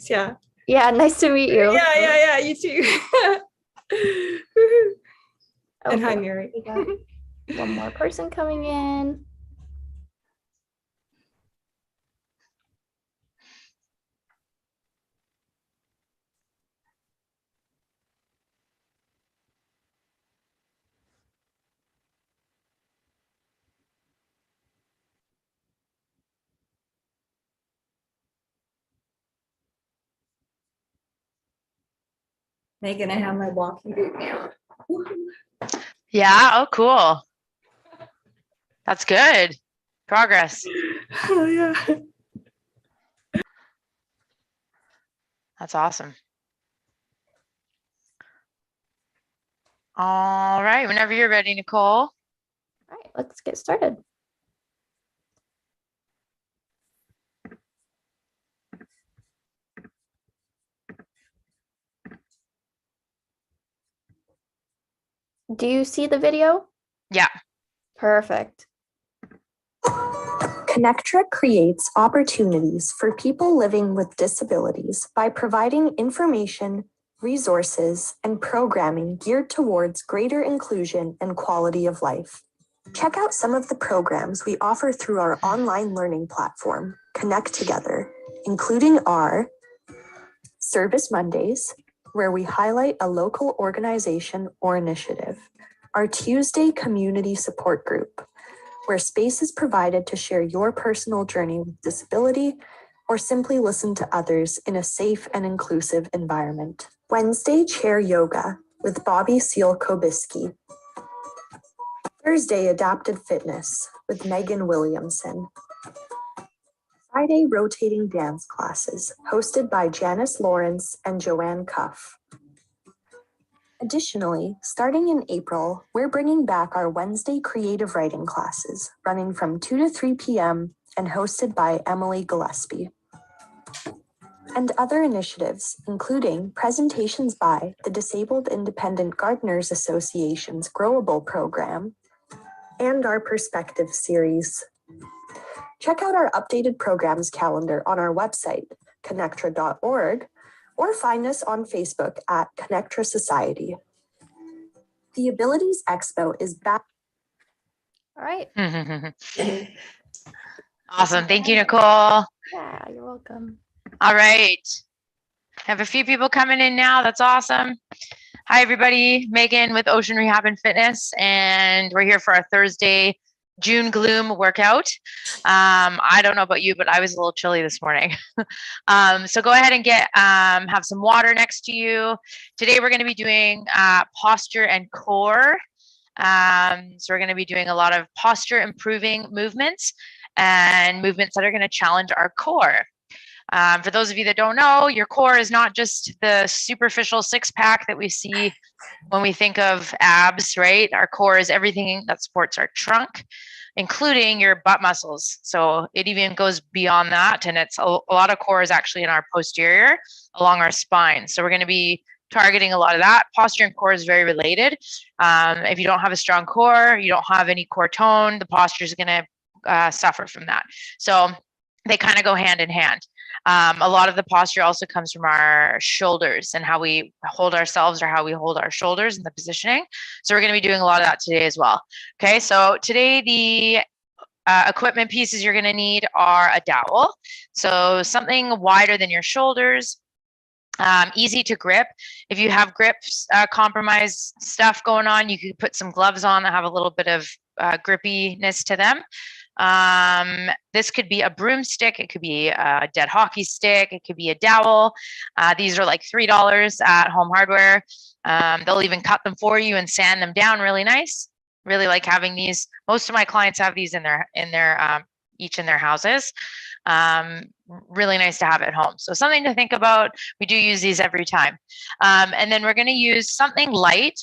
Yeah. Yeah, nice to meet you. Yeah, you too. And hi, Mary. We got one more person coming in. Megan, I have my walking boot now. Yeah. Oh, cool. That's good. Progress. Oh, yeah. That's awesome. All right. Whenever you're ready, Nicole. All right, let's get started. Do you see the video? Yeah. Perfect. ConnecTogether creates opportunities for people living with disabilities by providing information, resources, and programming geared towards greater inclusion and quality of life. Check out some of the programs we offer through our online learning platform, ConnecTogether, including our Service Mondays, where we highlight a local organization or initiative, our Tuesday Community Support Group, where space is provided to share your personal journey with disability or simply listen to others in a safe and inclusive environment. Wednesday, Chair Yoga with Bobby Seal-Kobisky. Thursday, Adapted Fitness with Megan Williamson. Friday, Rotating Dance Classes hosted by Janice Lawrence and Joanne Cuff. Additionally, starting in April, we're bringing back our Wednesday creative writing classes, running from 2 to 3 p.m. and hosted by Emily Gillespie. And other initiatives, including presentations by the Disabled Independent Gardeners Association's Growable program and our Perspective series. Check out our updated programs calendar on our website, connectra.org, or find us on Facebook at ConnecTogether Society. The Abilities Expo is back. All right. Awesome. Thank you, Nicole. Yeah, you're welcome. All right. Have a few people coming in now. That's awesome. Hi, everybody. Megan with Ocean Rehab and Fitness, and we're here for our Thursday June gloom workout. I don't know about you, but I was a little chilly this morning. So go ahead and have some water next to you. Today we're going to be doing posture and core. So we're going to be doing a lot of posture improving movements and movements that are going to challenge our core. For those of you that don't know, your core is not just the superficial six-pack that we see when we think of abs, right? Our core is everything that supports our trunk, including your butt muscles. So it even goes beyond that, and it's a lot of core is actually in our posterior along our spine. So we're going to be targeting a lot of that. Posture and core is very related. If you don't have a strong core, you don't have any core tone, the posture is going to suffer from that. So they kind of go hand in hand. A lot of the posture also comes from our shoulders and how we hold ourselves or how we hold our shoulders in the positioning. So we're going to be doing a lot of that today as well. Okay, so today the equipment pieces you're going to need are a dowel. So something wider than your shoulders, easy to grip. If you have grips, compromised stuff going on, you could put some gloves on that have a little bit of grippiness to them. This could be a broomstick, it could be a dead hockey stick, it could be a dowel. These are like $3 at Home Hardware. They'll even cut them for you and sand them down really nice. Really like having these. Most of my clients have these in their each in their houses. Really nice to have at home. So something to think about. We do use these every time. And then we're going to use something light.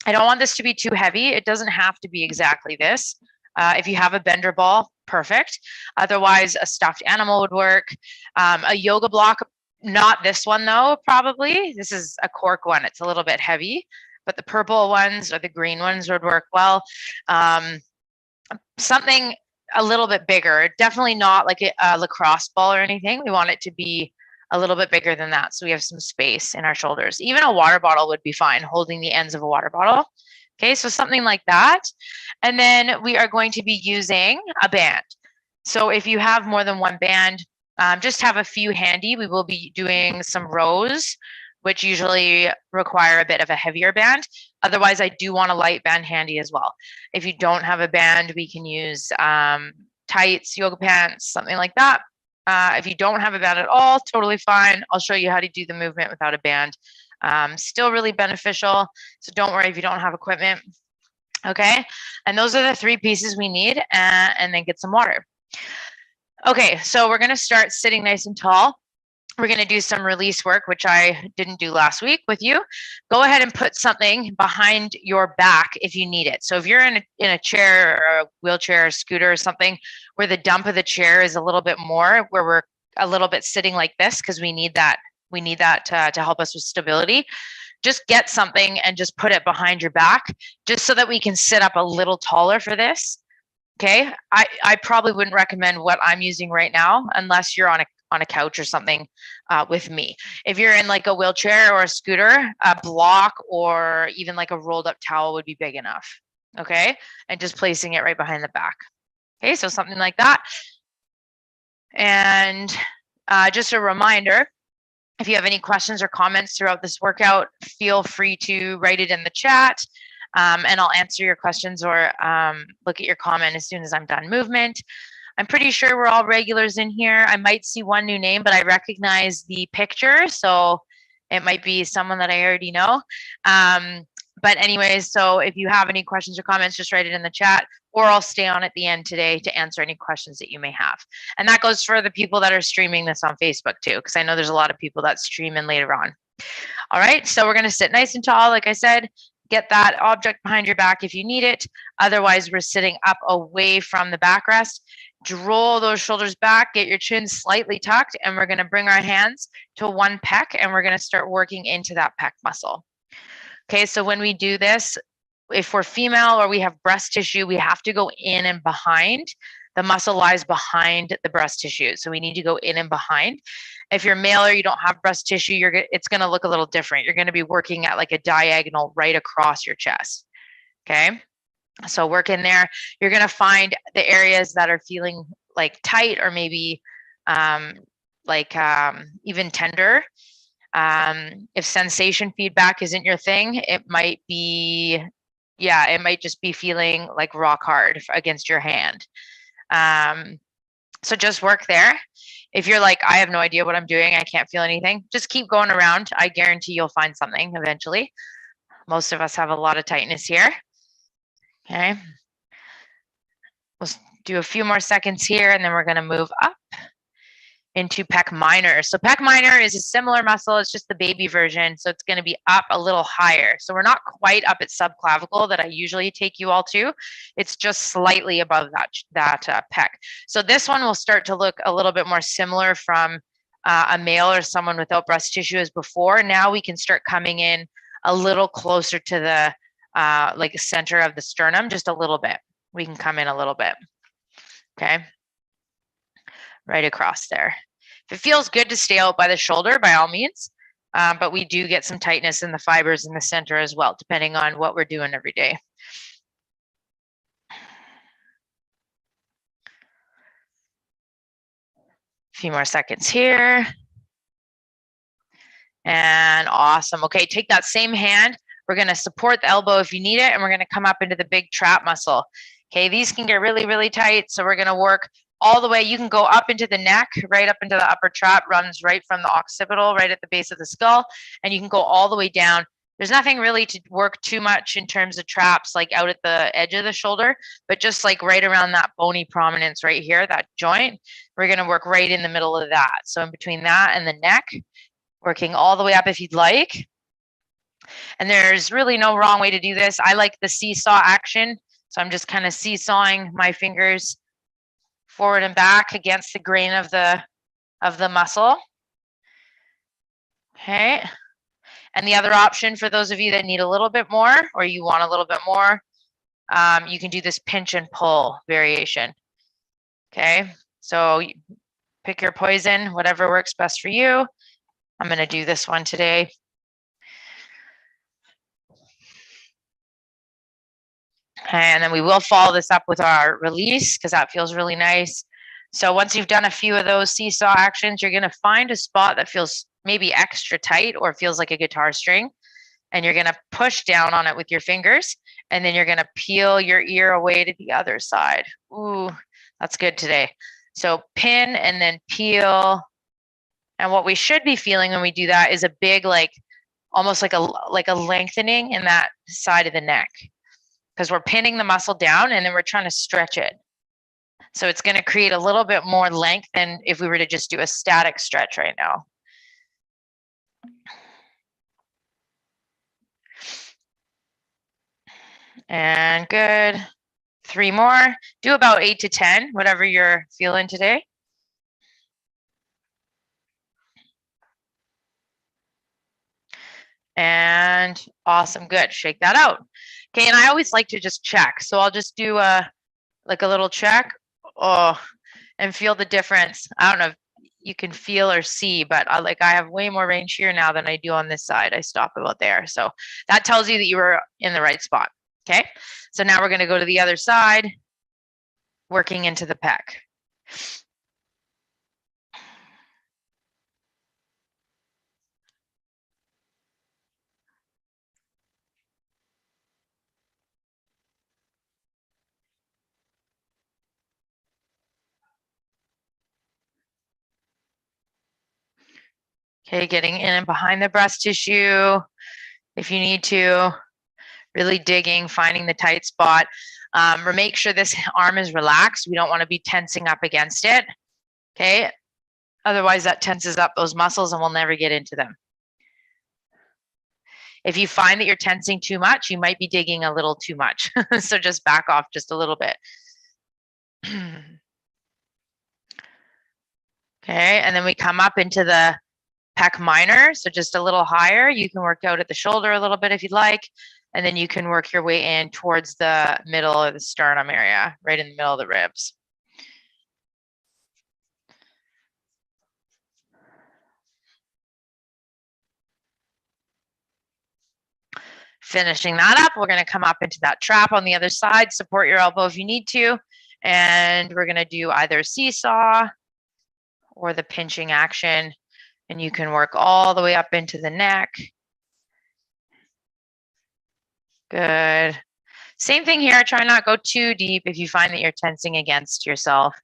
I don't want this to be too heavy. It doesn't have to be exactly this. If you have a bender ball, perfect. Otherwise, a stuffed animal would work. A yoga block, not this one though, probably. This is a cork one. It's a little bit heavy, but the purple ones or the green ones would work well. Something a little bit bigger, definitely not like a lacrosse ball or anything. We want it to be a little bit bigger than that. So we have some space in our shoulders. Even a water bottle would be fine, holding the ends of a water bottle. Okay, so something like that. And then we are going to be using a band. So if you have more than one band, just have a few handy. We will be doing some rows, which usually require a bit of a heavier band. Otherwise, I do want a light band handy as well. If you don't have a band, we can use tights, yoga pants, something like that. If you don't have a band at all, totally fine. I'll show you how to do the movement without a band. Still really beneficial. So don't worry if you don't have equipment. Okay, and those are the 3 pieces we need, and then get some water. Okay, so we're gonna start sitting nice and tall. We're gonna do some release work, which I didn't do last week with you. Go ahead and put something behind your back if you need it. So if you're in a chair or a wheelchair or scooter or something where the dump of the chair is a little bit more, where we're a little bit sitting like this, because we need that to help us with stability. Just get something and just put it behind your back, just so that we can sit up a little taller for this. Okay, I probably wouldn't recommend what I'm using right now unless you're on a couch or something with me. If you're in like a wheelchair or a scooter, a block or even like a rolled up towel would be big enough. Okay, and just placing it right behind the back. Okay, so something like that. And just a reminder, if you have any questions or comments throughout this workout, feel free to write it in the chat, and I'll answer your questions or look at your comment as soon as I'm done movement. I'm pretty sure we're all regulars in here. I might see one new name, but I recognize the picture, so it might be someone that I already know. But anyways, so if you have any questions or comments, just write it in the chat, or I'll stay on at the end today to answer any questions that you may have. And that goes for the people that are streaming this on Facebook too, because I know there's a lot of people that stream in later on. All right, so we're gonna sit nice and tall, like I said. Get that object behind your back if you need it. Otherwise, we're sitting up away from the backrest. Roll those shoulders back, get your chin slightly tucked, and we're gonna bring our hands to one pec, and we're gonna start working into that pec muscle. Okay, so when we do this, if we're female or we have breast tissue, we have to go in and behind. The muscle lies behind the breast tissue, so we need to go in and behind. If you're male or you don't have breast tissue, it's gonna look a little different. You're gonna be working at like a diagonal right across your chest, okay? So work in there. You're gonna find the areas that are feeling like tight or maybe even tender. If sensation feedback isn't your thing, it might just be feeling like rock hard against your hand. So just work there. If you're like, I have no idea what I'm doing, I can't feel anything, just keep going around. I guarantee you'll find something eventually. Most of us have a lot of tightness here. Okay. We'll do a few more seconds here, and then we're going to move up into pec minor. So pec minor is a similar muscle. It's just the baby version. So it's going to be up a little higher. So we're not quite up at subclavicle that I usually take you all to. It's just slightly above that pec. So this one will start to look a little bit more similar from a male or someone without breast tissue as before. Now we can start coming in a little closer to the like center of the sternum, just a little bit. We can come in a little bit. Okay. Right across there. If it feels good to stay out by the shoulder, by all means, but we do get some tightness in the fibers in the center as well, depending on what we're doing every day. A few more seconds here. And awesome. Okay, take that same hand. We're going to support the elbow if you need it, and we're going to come up into the big trap muscle. Okay, these can get really, really tight, so we're going to work all the way. You can go up into the neck, right up into the upper trap, runs right from the occipital, right at the base of the skull, and you can go all the way down. There's nothing really to work too much in terms of traps, like out at the edge of the shoulder, but just like right around that bony prominence right here, that joint, we're going to work right in the middle of that. So in between that and the neck, working all the way up if you'd like. And there's really no wrong way to do this. I like the seesaw action. So I'm just kind of seesawing my fingers forward and back against the grain of the muscle. Okay. And the other option for those of you that need a little bit more, or you want a little bit more, you can do this pinch and pull variation. Okay. So pick your poison, whatever works best for you. I'm going to do this one today. And then we will follow this up with our release because that feels really nice. So once you've done a few of those seesaw actions, you're going to find a spot that feels maybe extra tight or feels like a guitar string. And you're going to push down on it with your fingers. And then you're going to peel your ear away to the other side. Ooh, that's good today. So pin and then peel. And what we should be feeling when we do that is a big, like, almost like a lengthening in that side of the neck. Because we're pinning the muscle down and then we're trying to stretch it. So it's going to create a little bit more length than if we were to just do a static stretch right now. And good. 3 more. Do about 8 to 10, whatever you're feeling today. And awesome. Good. Shake that out. Okay. And I always like to just check. So I'll just do like a little check. Oh, and feel the difference. I don't know if you can feel or see, but I have way more range here now than I do on this side. I stop about there. So that tells you that you were in the right spot. Okay. So now we're going to go to the other side, working into the pec. Okay, getting in and behind the breast tissue if you need to, really digging, finding the tight spot. Make sure this arm is relaxed. We don't want to be tensing up against it. Okay, otherwise that tenses up those muscles and we'll never get into them. If you find that you're tensing too much, you might be digging a little too much. So just back off just a little bit. Okay, and then we come up into the pec minor, so just a little higher. You can work out at the shoulder a little bit if you'd like, and then you can work your way in towards the middle of the sternum area, right in the middle of the ribs. Finishing that up, we're going to come up into that trap on the other side. Support your elbow if you need to, and we're going to do either seesaw or the pinching action. And you can work all the way up into the neck. Good. Same thing here. Try not to go too deep if you find that you're tensing against yourself.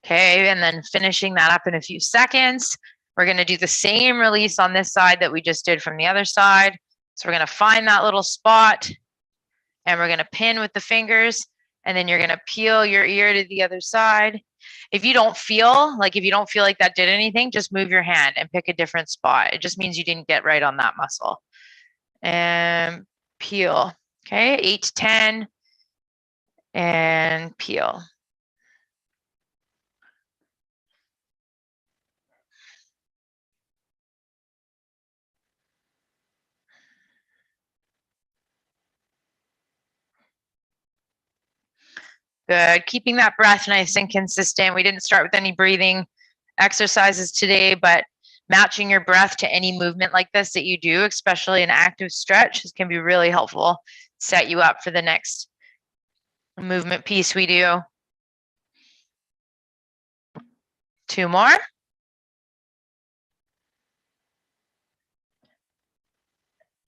Okay, and then finishing that up in a few seconds. We're going to do the same release on this side that we just did from the other side. So we're going to find that little spot and we're going to pin with the fingers, and then you're going to peel your ear to the other side. If you don't feel like that did anything, just move your hand and pick a different spot. It just means you didn't get right on that muscle. And peel. Okay, 8 to 10 and peel. Good. Keeping that breath nice and consistent. We didn't start with any breathing exercises today, but matching your breath to any movement like this that you do, especially an active stretch, can be really helpful. Set you up for the next movement piece we do. 2 more.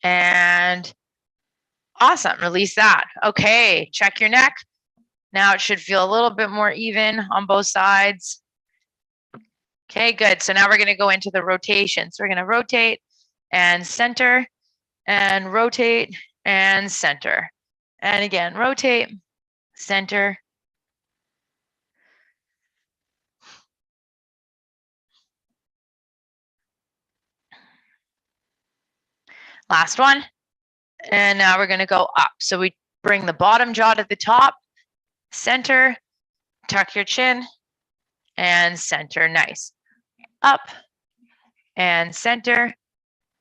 And awesome. Release that. Okay. Check your neck. Now it should feel a little bit more even on both sides. Okay, good. So now we're going to go into the rotation. So we're going to rotate and center and rotate and center. And again, rotate, center. Last one. And now we're going to go up. So we bring the bottom jaw to the top, center, tuck your chin, and center. Nice. Up and center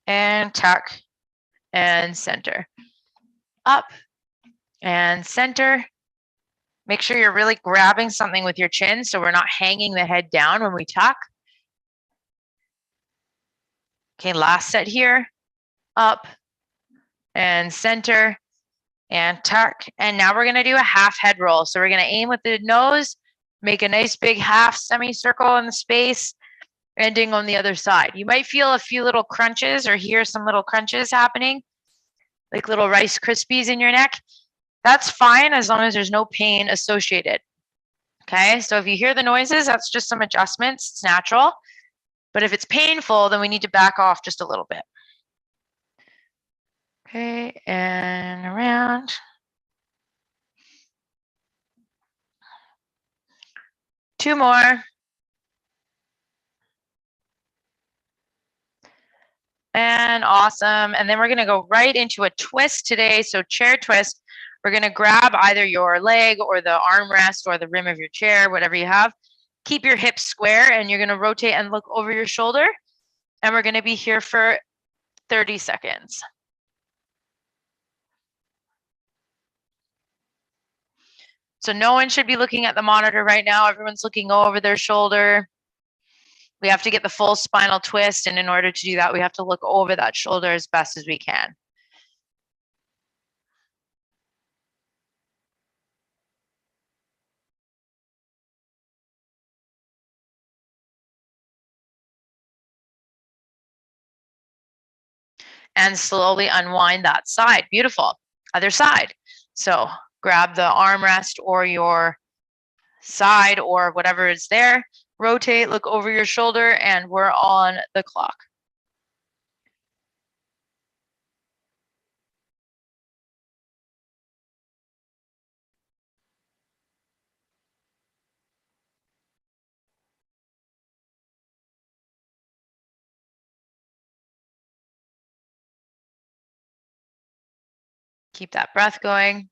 and tuck and center. up and center. Make sure you're really grabbing something with your chin so we're not hanging the head down when we tuck. Okay, last set here. Up and center and tuck. And now we're gonna do a half head roll. So we're gonna aim with the nose, make a nice big half semicircle in the space, ending on the other side. You might feel a few little crunches or hear some little crunches happening, like little Rice Krispies in your neck. That's fine as long as there's no pain associated. Okay, so if you hear the noises, that's just some adjustments, it's natural. But if it's painful, then we need to back off just a little bit. Okay, and around. Two more. And awesome. And then we're gonna go right into a twist today. So chair twist. We're gonna grab either your leg or the armrest or the rim of your chair, whatever you have. Keep your hips square and you're gonna rotate and look over your shoulder. And we're gonna be here for 30 seconds. So no one should be looking at the monitor right now. Everyone's looking over their shoulder. We have to get the full spinal twist. And in order to do that, we have to look over that shoulder as best as we can. And slowly unwind that side. Beautiful. Other side. So grab the armrest or your side or whatever is there. Rotate, look over your shoulder, and we're on the clock. Keep that breath going.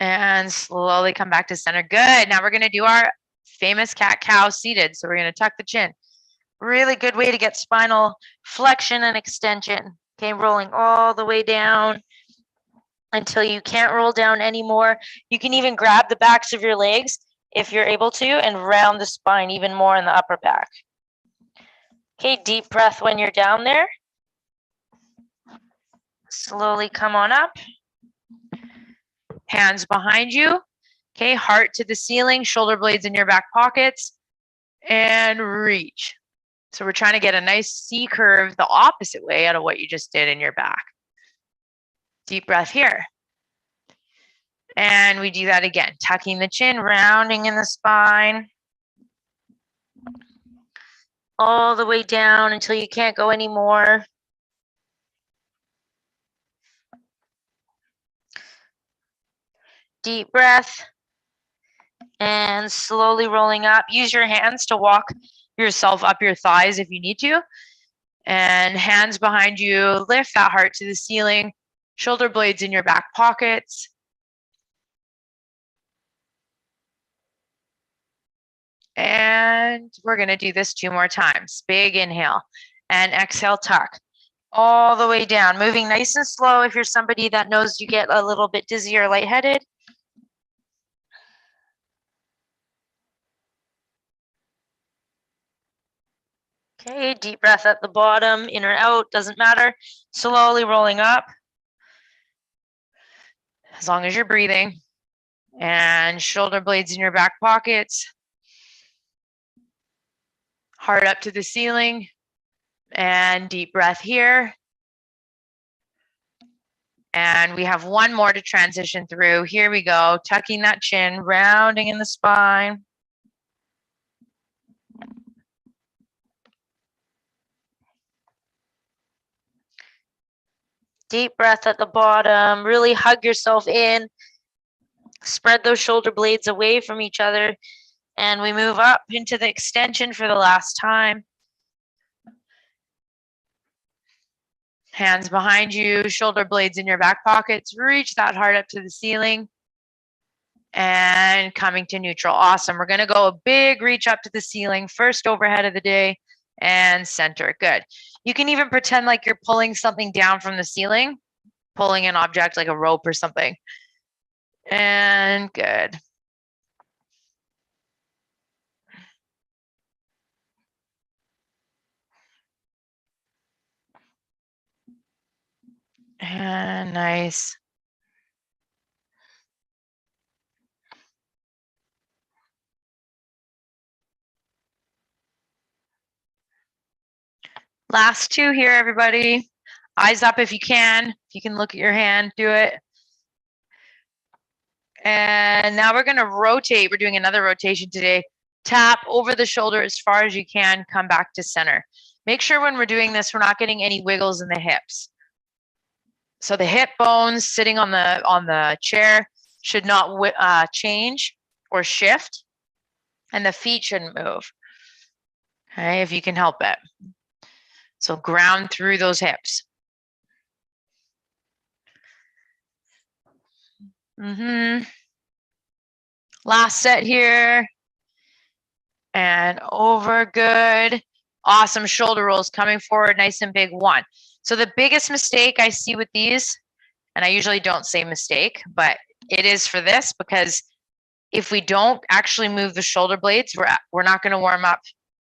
And slowly come back to center. Good. Now we're going to do our famous cat-cow seated. So we're going to tuck the chin. Really good way to get spinal flexion and extension. Okay, rolling all the way down until you can't roll down anymore. You can even grab the backs of your legs if you're able to and round the spine even more in the upper back. Okay, deep breath when you're down there. Slowly come on up. Hands behind you. Okay, heart to the ceiling, shoulder blades in your back pockets, and reach. So we're trying to get a nice C curve the opposite way out of what you just did in your back. Deep breath here. And we do that again, tucking the chin, rounding in the spine. All the way down until you can't go anymore. Deep breath. And slowly rolling up. Use your hands to walk yourself up your thighs if you need to. And hands behind you, lift that heart to the ceiling, shoulder blades in your back pockets. And we're gonna do this 2 more times. Big inhale and exhale, tuck. All the way down, moving nice and slow if you're somebody that knows you get a little bit dizzy or lightheaded. Okay, deep breath at the bottom, in or out, doesn't matter. Slowly rolling up, as long as you're breathing. And shoulder blades in your back pockets. Heart up to the ceiling. And deep breath here. And we have 1 more to transition through. Here we go, tucking that chin, rounding in the spine. Deep breath at the bottom, really hug yourself in. Spread those shoulder blades away from each other. And we move up into the extension for the last time. Hands behind you, shoulder blades in your back pockets. Reach that heart up to the ceiling. and coming to neutral. Awesome. We're going to go a big reach up to the ceiling, first overhead of the day, and center. Good. You can even pretend like you're pulling something down from the ceiling, pulling an object like a rope or something. And good. And nice. Last two here, everybody. Eyes up if you can. If you can look at your hand, do it. And now we're going to rotate. We're doing another rotation today. Tap over the shoulder as far as you can. Come back to center. Make sure when we're doing this, we're not getting any wiggles in the hips. So the hip bones sitting on the chair should not change or shift, and the feet shouldn't move. Okay, if you can help it. So ground through those hips. Last set here. And over, good. Awesome, shoulder rolls coming forward, nice and big, one. So the biggest mistake I see with these, and I usually don't say mistake, but it is for this, because if we don't actually move the shoulder blades, we're not gonna warm up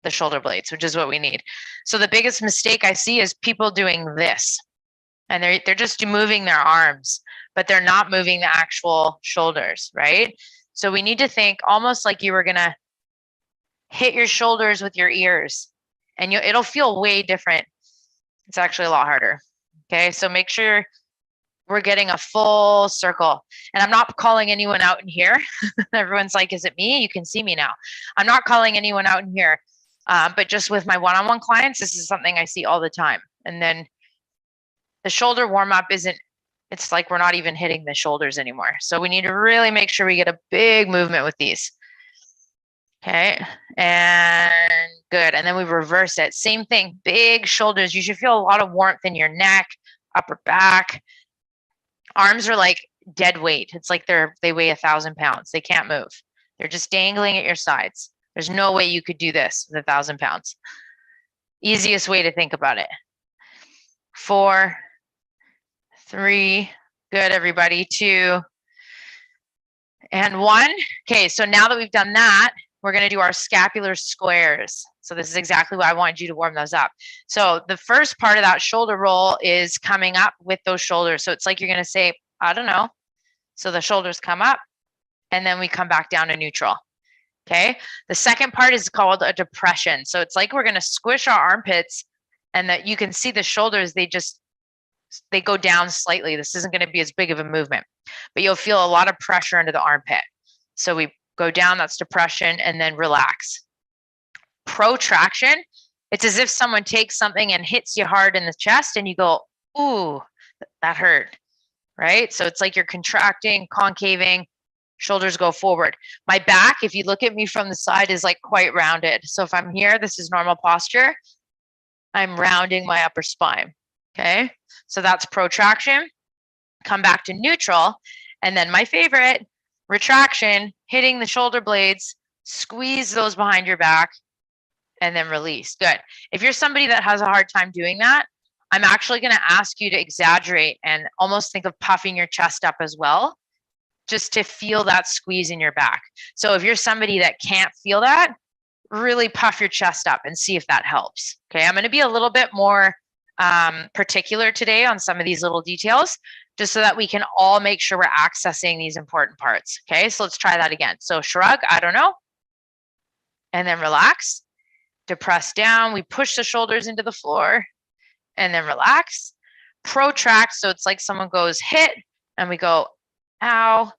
the shoulder blades, which is what we need. So the biggest mistake I see is people doing this, and they're just moving their arms, but they're not moving the actual shoulders, right? So we need to think almost like you were gonna hit your shoulders with your ears, and it'll feel way different. It's actually a lot harder. Okay, so make sure we're getting a full circle. And I'm not calling anyone out in here. Everyone's like, is it me? You can see me now. I'm not calling anyone out in here, but just with my one-on-one clients, this is something I see all the time. And then the shoulder warm-up it's like we're not even hitting the shoulders anymore. So we need to really make sure we get a big movement with these. Okay, and good. And then we reverse it. Same thing, big shoulders. You should feel a lot of warmth in your neck, upper back. Arms are like dead weight. It's like they weigh 1,000 pounds. They can't move. They're just dangling at your sides. There's no way you could do this with 1,000 pounds. Easiest way to think about it. 4, 3, good, everybody. 2, and 1. Okay, so now that we've done that, we're going to do our scapular squares. So this is exactly why I wanted you to warm those up. So the first part of that shoulder roll is coming up with those shoulders. So it's like you're going to say, I don't know. So the shoulders come up, and then we come back down to neutral. Okay. The second part is called a depression. So it's like we're going to squish our armpits, and that you can see the shoulders, they go down slightly. This isn't going to be as big of a movement, but you'll feel a lot of pressure into the armpit. So we go down, that's depression, and then relax. Protraction, it's as if someone takes something and hits you hard in the chest, and you go, ooh, that hurt, right? So it's like you're contracting, concaving, shoulders go forward. My back, if you look at me from the side, is like quite rounded. So if I'm here, this is normal posture. I'm rounding my upper spine, okay? So that's protraction. Come back to neutral, and then my favorite, retraction, hitting the shoulder blades, squeeze those behind your back, and then release. Good. If you're somebody that has a hard time doing that, I'm actually going to ask you to exaggerate and almost think of puffing your chest up as well, just to feel that squeeze in your back. So if you're somebody that can't feel that, really puff your chest up and see if that helps. Okay, I'm going to be a little bit more particular today on some of these little details, just so that we can all make sure we're accessing these important parts. Okay, so let's try that again. So shrug, I don't know. And then relax, depress down. We push the shoulders into the floor, and then relax. Protract, so it's like someone goes hit, and we go, ow.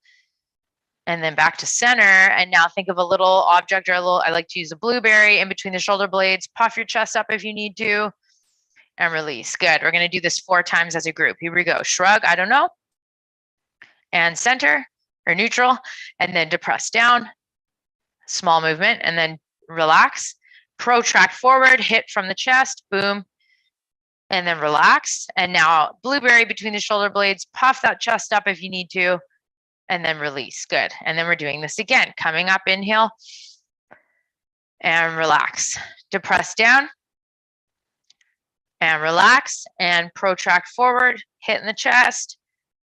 And then back to center. And now think of a little object, or I like to use a blueberry in between the shoulder blades. Puff your chest up if you need to. And release. Good. We're going to do this 4 times as a group. Here we go. Shrug, I don't know. And center or neutral, and then depress down. Small movement, and then relax. Protract forward, hit from the chest, boom. And then relax. And now blueberry between the shoulder blades. Puff that chest up if you need to. and then release. Good. And then we're doing this again. Coming up, inhale and relax. Depress down and relax and protract forward, hit in the chest,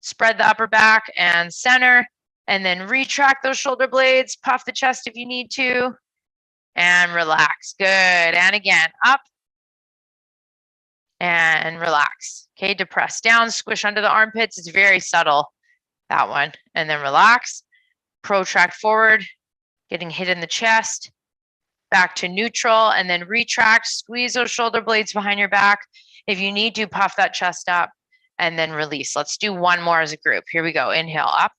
spread the upper back and center, and then retract those shoulder blades, puff the chest if you need to, and relax. Good. And again, up and relax. Okay, depress down, squish under the armpits. It's very subtle, that one. And then relax, protract forward, getting hit in the chest, back to neutral, and then retract, squeeze those shoulder blades behind your back. If you need to, puff that chest up and then release. Let's do one more as a group. Here we go. Inhale up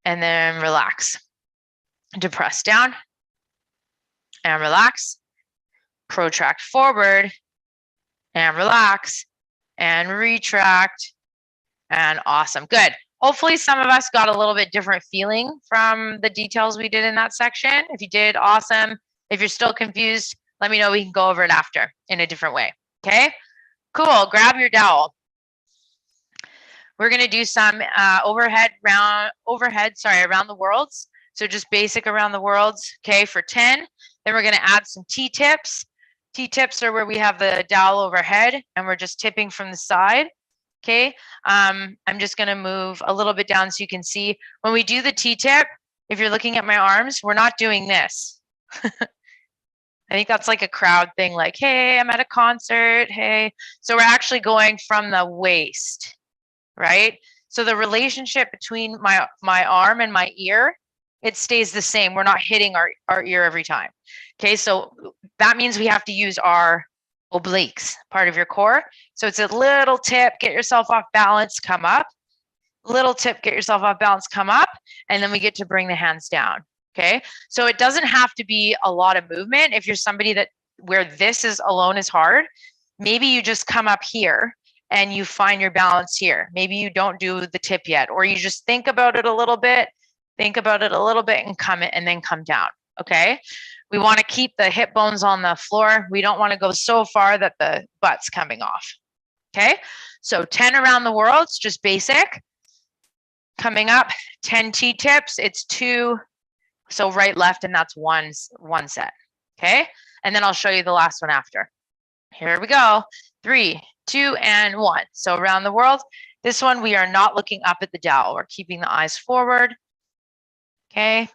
and then relax. Depress down and relax. Protract forward and relax and retract. And awesome. Good. Hopefully some of us got a little bit different feeling from the details we did in that section. If you did, awesome. If you're still confused, let me know. We can go over it after in a different way. Okay, cool. Grab your dowel. We're going to do some around the worlds. So just basic around the worlds. Okay, for 10. Then we're going to add some T-tips. T-tips are where we have the dowel overhead and we're just tipping from the side. Okay, I'm just going to move a little bit down so you can see. When we do the T-tip, if you're looking at my arms, we're not doing this. I think that's like a crowd thing, like, hey, I'm at a concert, hey. So we're actually going from the waist, right? So the relationship between my arm and my ear, it stays the same. We're not hitting our ear every time. Okay, so that means we have to use our obliques, part of your core. So it's a little tip, get yourself off balance, come up. Little tip, get yourself off balance, come up. And then we get to bring the hands down. Okay, so it doesn't have to be a lot of movement. If you're somebody where this is alone is hard, maybe you just come up here and you find your balance here. Maybe you don't do the tip yet, or you just think about it a little bit, and then come down. Okay, we want to keep the hip bones on the floor. We don't want to go so far that the butt's coming off. Okay, so 10 around the world, it's just basic. Coming up, 10 T-tips, it's 2. So right, left, and that's one set. Okay, and then I'll show you the last one after. Here we go. 3, 2, and 1. So around the world, this one we are not looking up at the dowel. We're keeping the eyes forward. Okay.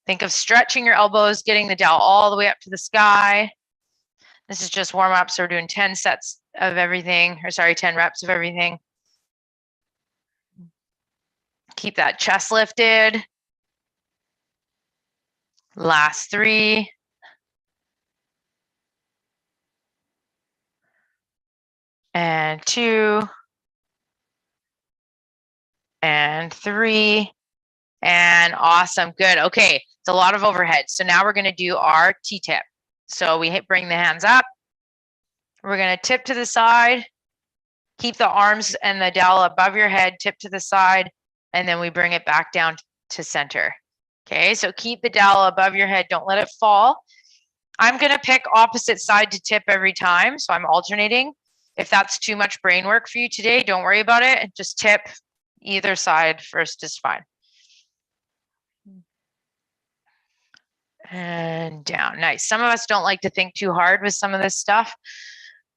Think of stretching your elbows, getting the dowel all the way up to the sky. This is just warm up, so we're doing 10 sets of everything, 10 reps of everything. Keep that chest lifted. Last 3. And 2. And 3. And awesome, good. Okay, it's a lot of overhead. So now we're gonna do our T-tip. So we bring the hands up. We're going to tip to the side, keep the arms and the dowel above your head, tip to the side, and then we bring it back down to center. Okay, so keep the dowel above your head. Don't let it fall. I'm going to pick opposite side to tip every time, so I'm alternating. If that's too much brain work for you today, don't worry about it. Just tip either side first is fine. And down. Nice. Some of us don't like to think too hard with some of this stuff,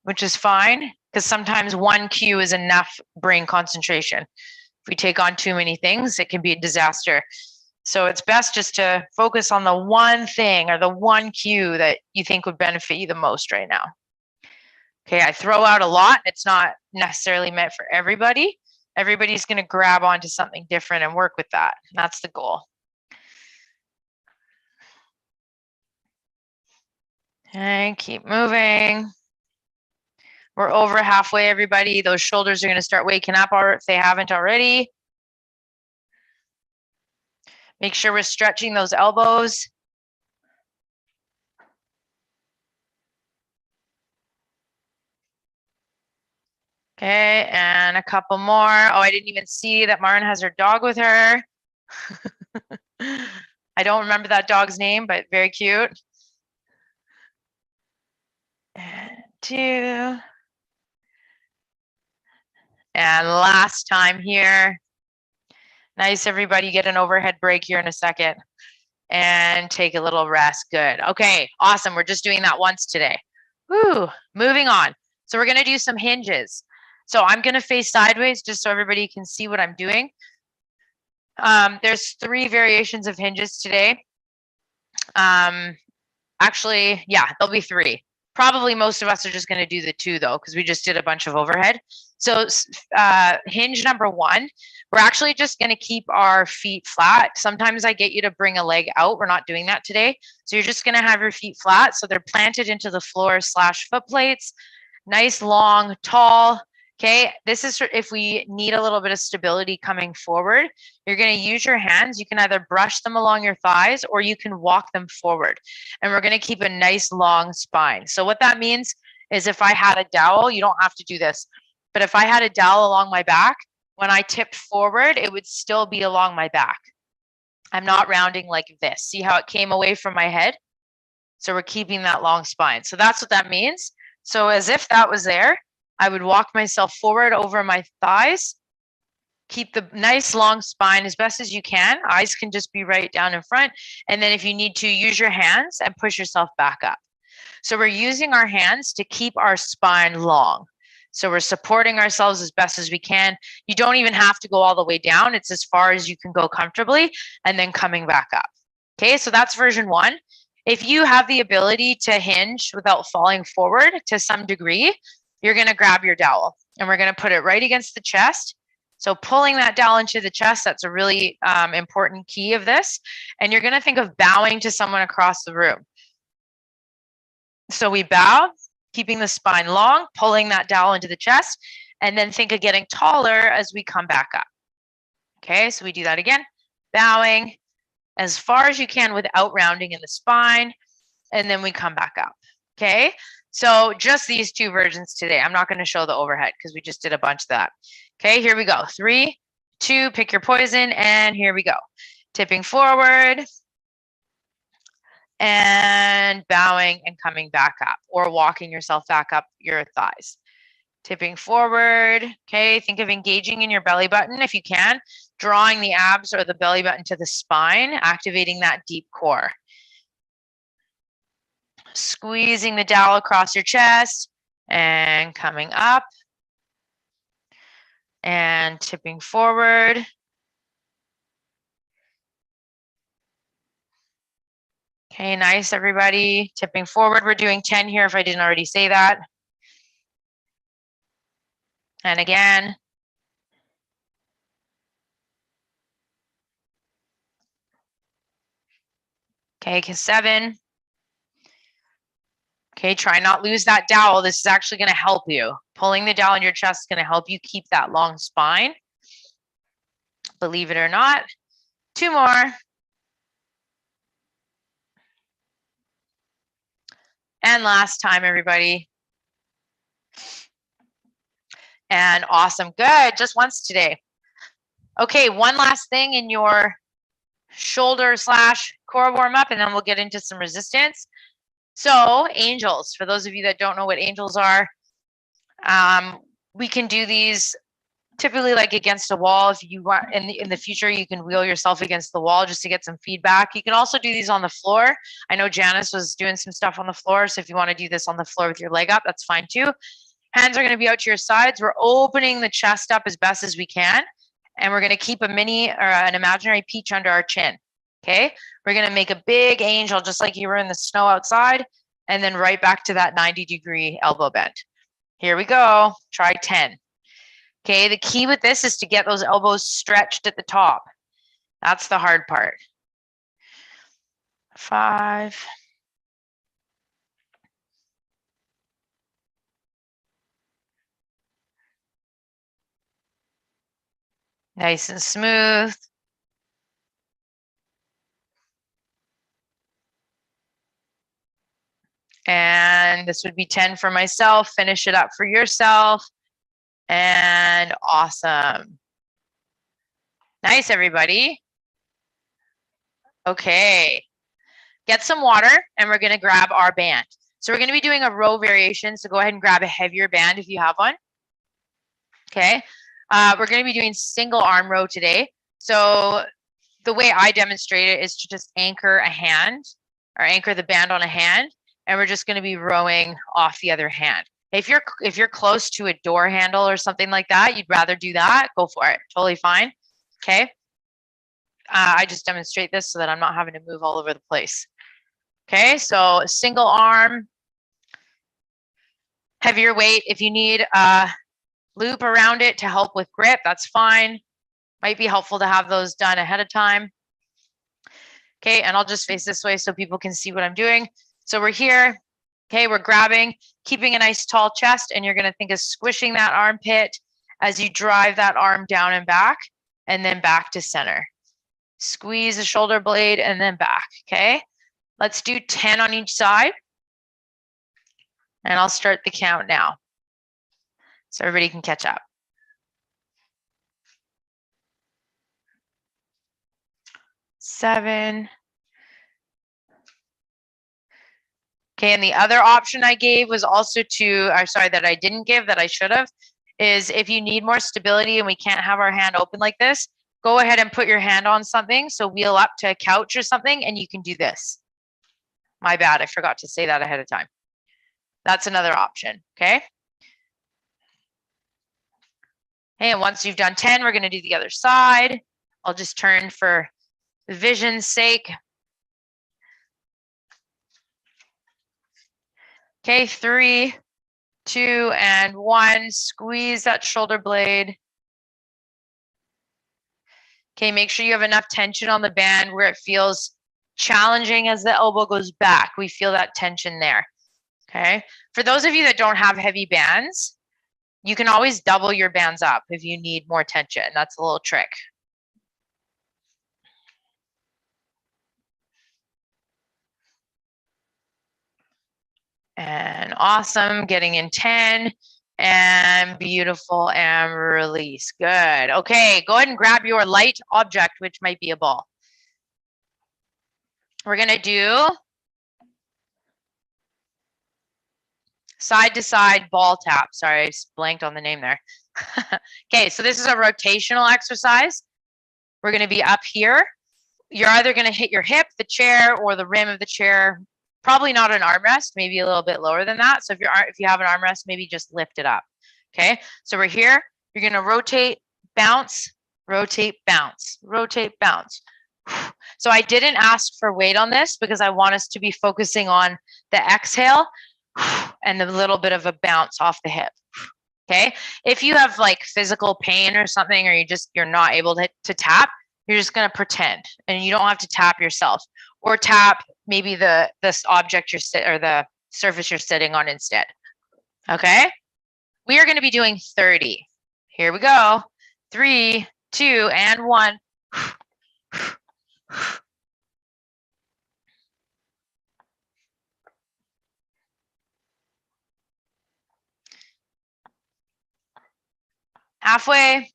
which is fine, because sometimes one cue is enough brain concentration. If we take on too many things, it can be a disaster. So it's best just to focus on the one thing or the one cue that you think would benefit you the most right now. Okay, I throw out a lot. It's not necessarily meant for everybody. Everybody's going to grab onto something different and work with that. That's the goal. And keep moving. We're over halfway, everybody. Those shoulders are going to start waking up if they haven't already. Make sure we're stretching those elbows. Okay, and a couple more. Oh, I didn't even see that Marin has her dog with her. I don't remember that dog's name, but very cute. And 2. And last time here. Nice, everybody. Get an overhead break here in a second. And take a little rest. Good. Okay, awesome. We're just doing that once today. Woo, moving on. So we're going to do some hinges. So I'm going to face sideways just so everybody can see what I'm doing. There's 3 variations of hinges today. Actually, yeah, there'll be 3. Probably most of us are just going to do the 2 though, because we just did a bunch of overhead. So hinge number 1, we're actually just going to keep our feet flat. Sometimes I get you to bring a leg out. We're not doing that today. So you're just going to have your feet flat. So they're planted into the floor / foot plates. Nice, long, tall. Okay, this is if we need a little bit of stability coming forward. You're going to use your hands. You can either brush them along your thighs or you can walk them forward. And we're going to keep a nice long spine. So what that means is if I had a dowel, you don't have to do this, but if I had a dowel along my back, when I tipped forward, it would still be along my back. I'm not rounding like this. See how it came away from my head? So we're keeping that long spine. So that's what that means. So as if that was there, I would walk myself forward over my thighs, keep the nice long spine as best as you can. Eyes can just be right down in front. And then if you need to, use your hands and push yourself back up. So we're using our hands to keep our spine long. So we're supporting ourselves as best as we can. You don't even have to go all the way down. It's as far as you can go comfortably and then coming back up. Okay, so that's version 1. If you have the ability to hinge without falling forward to some degree, you're going to grab your dowel and we're going to put it right against the chest. So pulling that dowel into the chest, that's a really important key of this. And you're going to think of bowing to someone across the room. So we bow, keeping the spine long, pulling that dowel into the chest, and then think of getting taller as we come back up. Okay, so we do that again, bowing as far as you can without rounding in the spine, and then we come back up. Okay, so just these 2 versions today. I'm not going to show the overhead because we just did a bunch of that. Okay, here we go. 3, 2, pick your poison, and here we go. Tipping forward and bowing and coming back up, or walking yourself back up your thighs. Tipping forward. Okay, think of engaging in your belly button if you can, drawing the abs or the belly button to the spine, activating that deep core. Squeezing the dowel across your chest and coming up and tipping forward. Okay, nice, everybody. Tipping forward. We're doing 10 here if I didn't already say that. And again. Okay, 7. Okay, try not lose that dowel. This is actually going to help you. Pulling the dowel in your chest is going to help you keep that long spine. Believe it or not. 2 more. And last time, everybody. And awesome. Good. Just once today. Okay, one last thing in your shoulder / core warm up, and then we'll get into some resistance. So angels, for those of you that don't know what angels are, we can do these typically like against a wall. If you want in the future, you can wheel yourself against the wall just to get some feedback. You can also do these on the floor. I know Janice was doing some stuff on the floor. So if you want to do this on the floor with your leg up, that's fine too. Hands are going to be out to your sides. We're opening the chest up as best as we can. And we're going to keep a mini or an imaginary peach under our chin. Okay. We're going to make a big angel, just like you were in the snow outside. And then right back to that 90-degree elbow bend. Here we go. Try 10. Okay, the key with this is to get those elbows stretched at the top. That's the hard part. 5. Nice and smooth. And this would be 10 for myself. Finish it up for yourself. And awesome. Nice, everybody. Okay. Get some water and we're going to grab our band. So we're going to be doing a row variation. So go ahead and grab a heavier band if you have one. Okay. We're going to be doing single arm row today. So the way I demonstrate it is to just anchor a hand or anchor the band on a hand. And we're just going to be rowing off the other hand. If you're close to a door handle or something like that, you'd rather do that, go for it. Totally fine. Okay. I just demonstrate this so that I'm not having to move all over the place. Okay, so single arm, heavier weight. If you need a loop around it to help with grip, that's fine. Might be helpful to have those done ahead of time. Okay, and I'll just face this way so people can see what I'm doing. So we're here. Okay, we're grabbing, keeping a nice tall chest, and you're going to think of squishing that armpit as you drive that arm down and back, and then back to center. Squeeze the shoulder blade and then back. Okay, let's do 10 on each side. And I'll start the count now so everybody can catch up. 7. Okay, and the other option I gave was also that I didn't give that I should have, is if you need more stability and we can't have our hand open like this, go ahead and put your hand on something. So wheel up to a couch or something and you can do this. My bad, I forgot to say that ahead of time. That's another option, okay? And once you've done 10, we're gonna do the other side. I'll just turn for the vision's sake. Okay, 3, 2, and 1. Squeeze that shoulder blade. Okay, make sure you have enough tension on the band where it feels challenging as the elbow goes back. We feel that tension there. Okay, for those of you that don't have heavy bands, you can always double your bands up if you need more tension. That's a little trick. And awesome, getting in 10 and beautiful and release. Good. Okay, go ahead and grab your light object, which might be a ball. We're gonna do side to side ball tap. Sorry, I just blanked on the name there. Okay, so this is a rotational exercise. We're gonna be up here. You're either gonna hit your hip, the chair, or the rim of the chair. Probably not an armrest, maybe a little bit lower than that. So if you have an armrest, maybe just lift it up. Okay, so we're here. You're gonna rotate, bounce, rotate, bounce, rotate, bounce. So I didn't ask for weight on this because I want us to be focusing on the exhale and a little bit of a bounce off the hip. Okay, if you have like physical pain or something, or you're not able to tap, you're just gonna pretend, and you don't have to tap yourself, or tap maybe this object or the surface you're sitting on instead. Okay, we are going to be doing 30. Here we go. 3, 2, and 1. Halfway.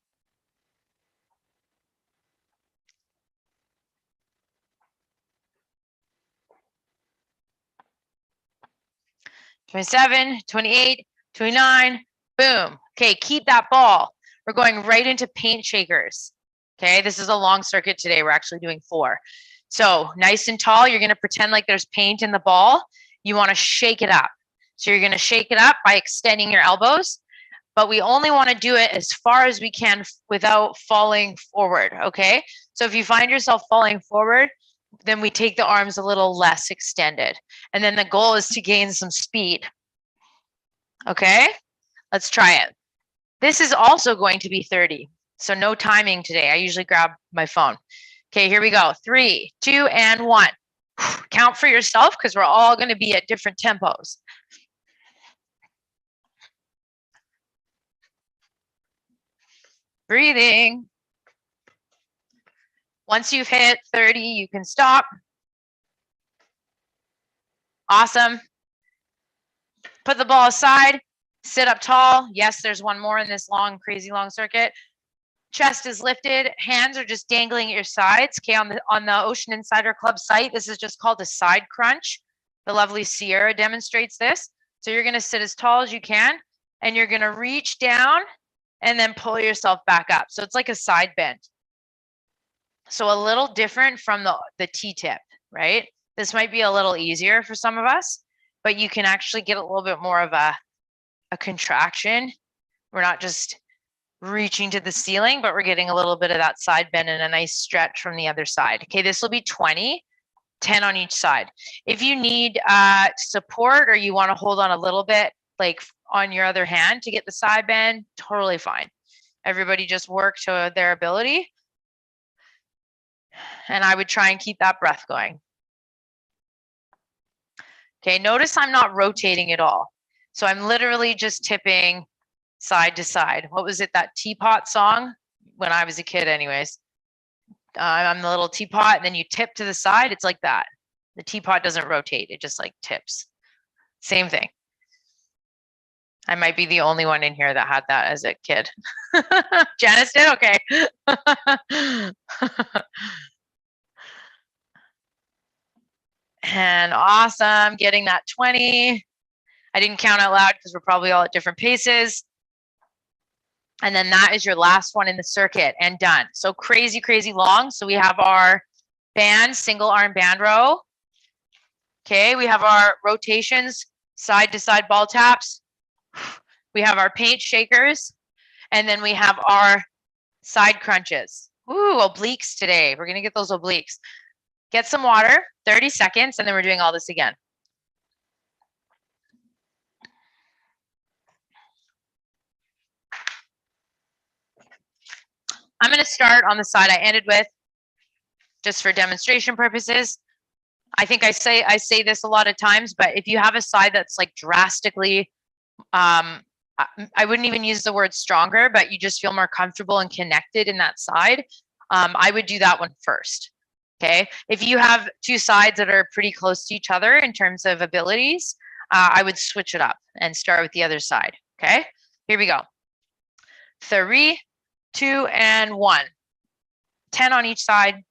$27, $28, $29, boom. Okay, keep that ball. We're going right into paint shakers. Okay, this is a long circuit today. We're actually doing 4. So nice and tall, you're gonna pretend like there's paint in the ball. You wanna shake it up. So you're gonna shake it up by extending your elbows, but we only wanna do it as far as we can without falling forward, okay? So if you find yourself falling forward, then we take the arms a little less extended. And then the goal is to gain some speed. Okay, let's try it. This is also going to be 30. So no timing today. I usually grab my phone. Okay, here we go. 3, 2, and 1. Count for yourself because we're all going to be at different tempos. Breathing. Once you've hit 30, you can stop. Awesome. Put the ball aside, sit up tall. Yes, there's one more in this long, crazy long circuit. Chest is lifted, hands are just dangling at your sides. Okay, on the Ocean Insider Club site, this is just called a side crunch. The lovely Sierra demonstrates this. So you're going to sit as tall as you can, and you're going to reach down and then pull yourself back up. So it's like a side bend. So a little different from the T-tip, right? This might be a little easier for some of us, but you can actually get a little bit more of a contraction. We're not just reaching to the ceiling, but we're getting a little bit of that side bend and a nice stretch from the other side. Okay, this will be 20, 10 on each side. If you need support or you want to hold on a little bit, like on your other hand to get the side bend, totally fine. Everybody just work to their ability. And I would try and keep that breath going. Okay, notice I'm not rotating at all. So I'm literally just tipping side to side. What was it, that teapot song? When I was a kid anyways. I'm the little teapot, and then you tip to the side. It's like that. The teapot doesn't rotate. It just like tips. Same thing. I might be the only one in here that had that as a kid. Janice did? Okay. And awesome, getting that 20. I didn't count out loud because we're probably all at different paces. And then that is your last one in the circuit and done. So crazy, crazy long. So we have our band, single arm band row. Okay, we have our rotations, side to side ball taps. We have our paint shakers. And then we have our side crunches. Ooh, obliques today. We're gonna get those obliques. Get some water, 30 seconds, and then we're doing all this again. I'm going to start on the side I ended with, just for demonstration purposes. I think I say this a lot of times, but if you have a side that's like drastically, I wouldn't even use the word stronger, but you just feel more comfortable and connected in that side, I would do that one first. Okay. If you have two sides that are pretty close to each other in terms of abilities, I would switch it up and start with the other side. Okay. Here we go. 3, 2, and 1. 10 on each side.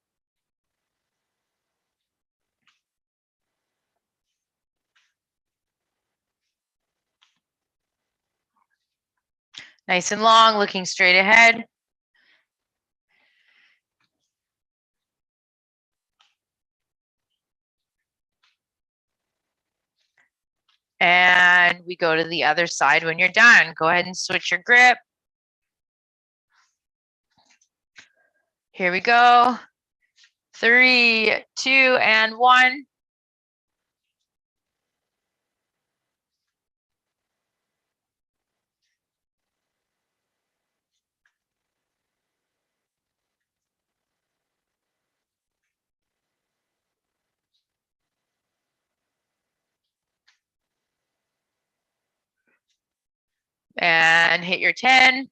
Nice and long, looking straight ahead. And we go to the other side when you're done. Go ahead and switch your grip. Here we go. 3, 2, and 1. And hit your 10.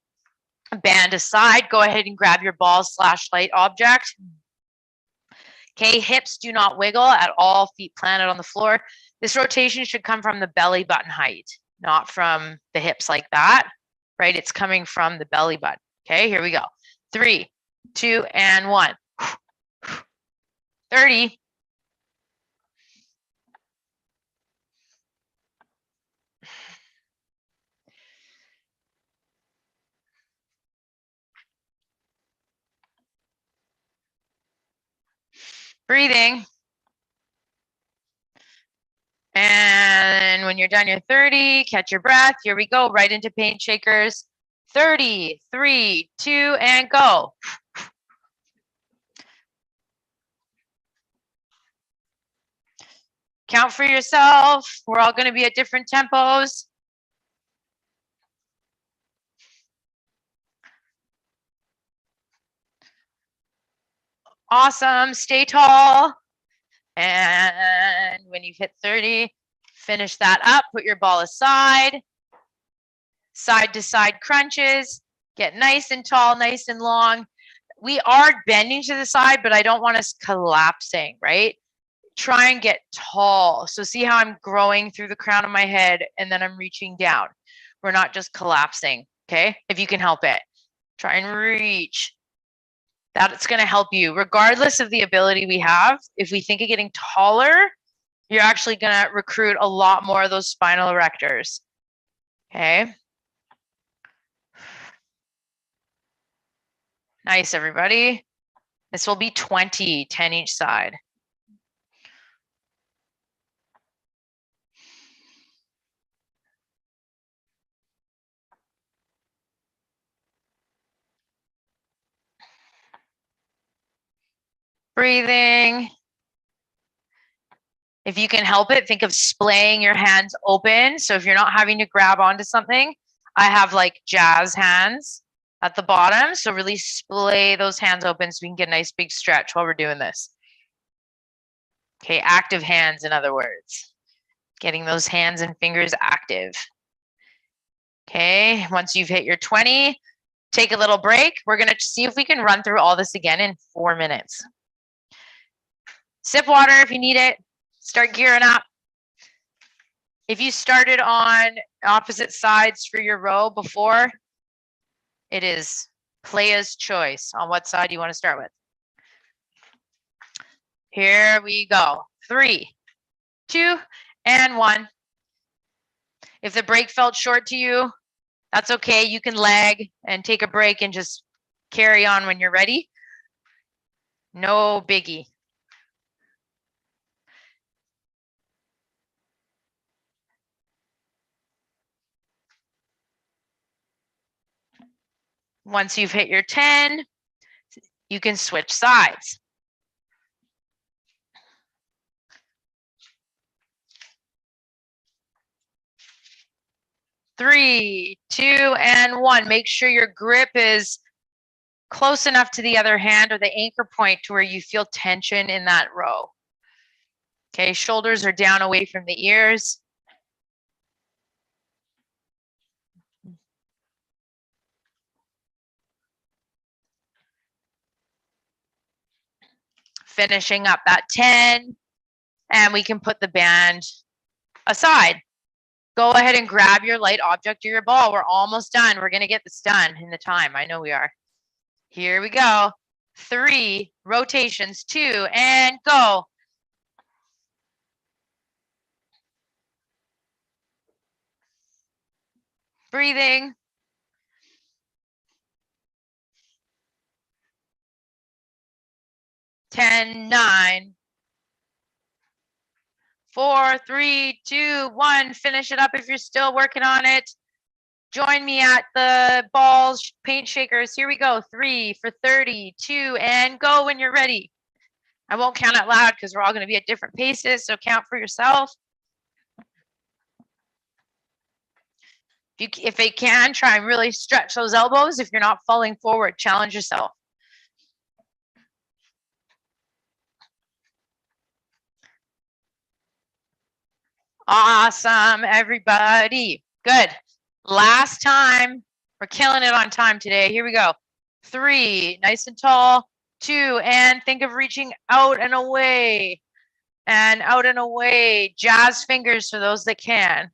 Band aside, go ahead and grab your ball/light object. Okay, hips do not wiggle at all, feet planted on the floor. This rotation should come from the belly button height, not from the hips like that, right? It's coming from the belly button. Okay, here we go. 3, 2, and 1. 30. Breathing. And when you're done your 30, catch your breath. Here we go, right into paint shakers. 30, 3, 2, and go. Count for yourself. We're all going to be at different tempos. Awesome. Stay tall. And when you've hit 30, finish that up. Put your ball aside. Side to side crunches. Get nice and tall, nice and long. We are bending to the side, but I don't want us collapsing, right? Try and get tall. So see how I'm growing through the crown of my head and then I'm reaching down. We're not just collapsing, okay? If you can help it. Try and reach. That's going to help you regardless of the ability we have. If we think of getting taller, you're actually going to recruit a lot more of those spinal erectors. Okay. Nice, everybody. This will be 20, 10 each side. Breathing. If you can help it, think of splaying your hands open. So if you're not having to grab onto something, I have like jazz hands at the bottom. So really splay those hands open so we can get a nice big stretch while we're doing this. Okay, active hands, in other words. Getting those hands and fingers active. Okay, once you've hit your 20, take a little break. We're gonna see if we can run through all this again in 4 minutes. Sip water if you need it. Start gearing up. If you started on opposite sides for your row before, it is player's choice on what side you want to start with. Here we go. 3, 2, and 1. If the break felt short to you, that's okay. You can lag and take a break and just carry on when you're ready. No biggie. Once you've hit your 10, you can switch sides. Three, 2, and 1. Make sure your grip is close enough to the other hand or the anchor point to where you feel tension in that row. Okay, shoulders are down away from the ears. Finishing up that 10, and we can put the band aside. Go ahead and grab your light object or your ball. We're almost done. We're going to get this done in the time. I know we are. Here we go. 3 rotations, 2, and go. Breathing. 10, 9, 4, 3, 2, 1. Finish it up if you're still working on it. Join me at the balls, paint shakers. Here we go. 3 for 30, 2, and go when you're ready. I won't count out loud because we're all going to be at different paces, so count for yourself. If you can, try and really stretch those elbows. If you're not falling forward, challenge yourself. Awesome, everybody. Good. Last time. We're killing it on time today. Here we go. 3, nice and tall. 2, and think of reaching out and away. And out and away. Jazz fingers for those that can.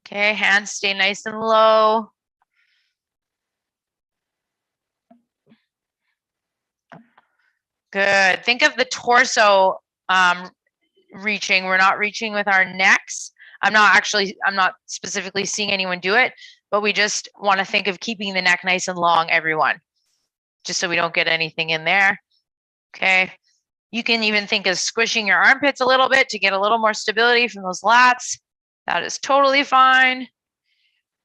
Okay, hands stay nice and low. Good. Think of the torso reaching. We're not reaching with our necks. I'm not specifically seeing anyone do it, but we just want to think of keeping the neck nice and long, everyone, just so we don't get anything in there. Okay. You can even think of squishing your armpits a little bit to get a little more stability from those lats. That is totally fine.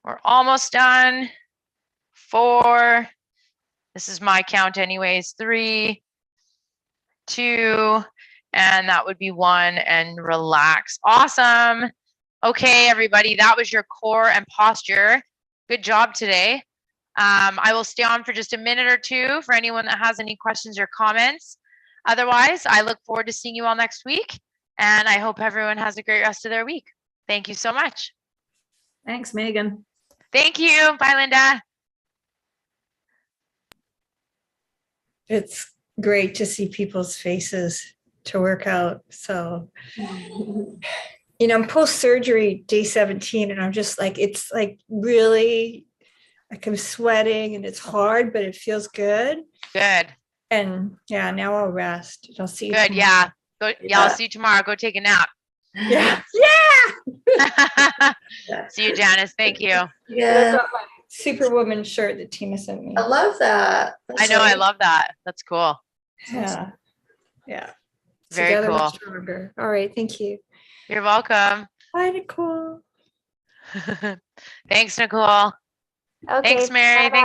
We're almost done. 4. This is my count anyways. 3, 2, and that would be 1, and relax. Awesome. Okay, everybody, that was your core and posture. Good job today. I will stay on for just a minute or two for anyone that has any questions or comments. Otherwise, I look forward to seeing you all next week, and I hope everyone has a great rest of their week. Thank you so much. Thanks, Megan. Thank you. Bye, Linda. It's great to see people's faces to work out. So, I'm post-surgery day 17, and I'm just like, it's like really, like I'm sweating and it's hard, but it feels good. Good. And yeah, now I'll rest. I'll see you. Good. tomorrow. Yeah. Go. Yeah. Yeah. I'll see you tomorrow. Go take a nap. Yeah. See you, Janice. Thank you. I've Yeah, got my Superwoman shirt that Tina sent me. I love that. I know. I love that. That's cool. Yeah. Yeah. Very Together we're cool. stronger. All right. Thank you. You're welcome. Bye, Nicole. Thanks, Nicole. Okay. Thanks, Mary. bye-bye. Thanks,